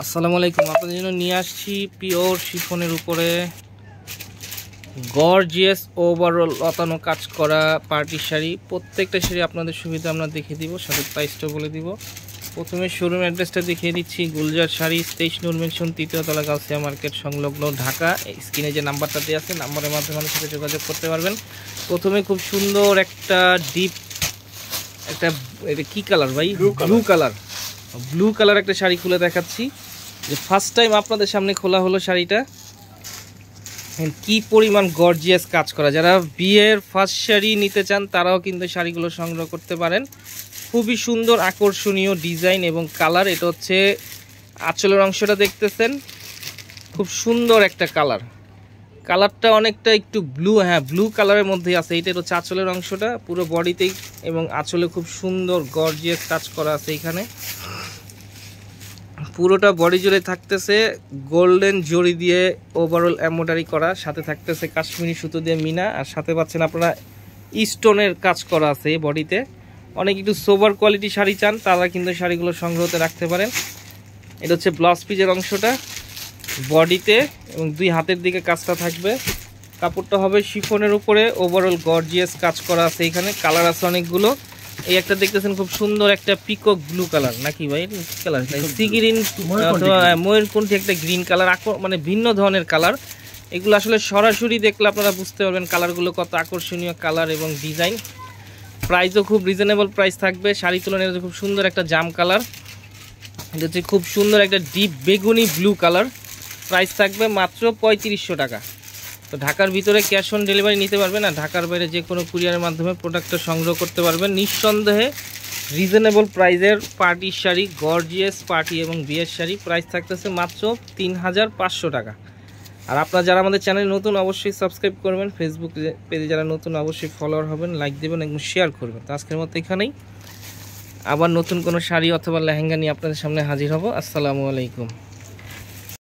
আসসালামু আলাইকুম। আপনাদের জন্য নিয়ে আসছি পিওর শিফনের উপরে গর্জিয়াস ওভারঅল লতানো কাজ করা পার্টি শাড়ি। প্রত্যেকটা শাড়ি আপনাদের সুবিধা আমরা দেখিয়ে দিব, সাথে প্রাইসটাও বলে দিব। প্রথমে শোরুম অ্যাড্রেসটা দেখিয়ে দিচ্ছি। গুলজার শাড়ি, 23 নূর মেনশন, 3য় তলা, গাউসিয়া মার্কেট সংলগ্ন, ঢাকা। স্ক্রিনে যে নাম্বারটা দেওয়া আছে, নাম্বারের মাধ্যমে আমাদের সাথে যোগাযোগ করতে পারবেন। প্রথমে খুব সুন্দর একটা ডিপ এটা কি কালার ভাই? ব্লু কালার একটা শাড়ি খুলে দেখাচ্ছি। যে ফার্স্ট টাইম আপনাদের সামনে খোলা হলো শাড়িটা। কি পরিমাণ গর্জিয়াস কাজ করা। যারা বিয়ের ফার্স্ট শাড়ি নিতে চান তারাও কিন্তু শাড়িগুলো সংগ্রহ করতে পারেন। খুবই সুন্দর আকর্ষণীয় ডিজাইন এবং কালার। এটা হচ্ছে আঁচলের অংশটা দেখতেছেন, খুব সুন্দর একটা কালারটা অনেকটা একটু ব্লু, হ্যাঁ ব্লু কালারের মধ্যেই আছে। এটা হচ্ছে আঁচলের অংশটা পুরো বডিতেই, এবং আঁচলে খুব সুন্দর গর্জিয়াস কাজ করা আছে। এখানে পুরোটা বডি জুড়ে থাকতেছে গোল্ডেন জরি দিয়ে ওভারঅল এমব্রয়ডারি করা, সাথে থাকতেছে কাশ্মীরি সুতো দিয়ে মিনা, আর সাথে পাচ্ছেন আপনারা স্টোনের কাজ করা আছে এই বডিতে। অনেক একটু সোবার কোয়ালিটি শাড়ি চান তারা কিন্তু শাড়িগুলো সংগ্রহতে রাখতে পারেন। এটা হচ্ছে ব্লাউজ পিসের অংশটা বডিতে, এবং দুই হাতের দিকে কাজটা থাকবে। কাপড়টা হবে শিফনের উপরে, ওভারঅল গর্জিয়াস কাজ করা আছে। এখানে কালার আছে অনেকগুলো। এই একটা দেখতেছেন খুব সুন্দর একটা পিকক ব্লু কালার, নাকি ভাই কালার সি গ্রিন অথবা ময়ূরকণ্ঠী একটা গ্রিন কালার, মানে ভিন্ন ধরনের কালার। এগুলো আসলে সরাসরি দেখলে আপনারা বুঝতে পারবেন কালারগুলো কত আকর্ষণীয় কালার এবং ডিজাইন। প্রাইসও খুব রিজনেবল প্রাইস থাকবে। শাড়ি তুলনায় খুব সুন্দর একটা জাম কালার। এটা হচ্ছে খুব সুন্দর একটা ডিপ বেগুনি ব্লু কালার। প্রাইস থাকবে মাত্র 3500 টাকা। তো ঢাকার ভিতরে ক্যাশ অন ডেলিভারি নিতে পারবেন, আর ঢাকার বাইরে যে কোনো কুরিয়ারের মাধ্যমে প্রোডাক্টটা সংগ্রহ করতে পারবেন। নিঃসন্দেহে রিজনেবল প্রাইসের পার্টির শাড়ি, গর্জিয়াস পার্টি এবং বিয়ের শাড়ি। প্রাইস থাকতেছে মাত্র 3500 টাকা। আর আপনারা যারা আমাদের চ্যানেল নতুন অবশ্যই সাবস্ক্রাইব করবেন। ফেসবুক পেজে যারা নতুন অবশ্যই ফলোয়ার হবেন, লাইক দেবেন এবং শেয়ার করবেন। তো আজকের মতো এখানেই, আবার নতুন কোনো শাড়ি অথবা লেহেঙ্গা নিয়ে আপনাদের সামনে হাজির হব। আসসালামু আলাইকুম।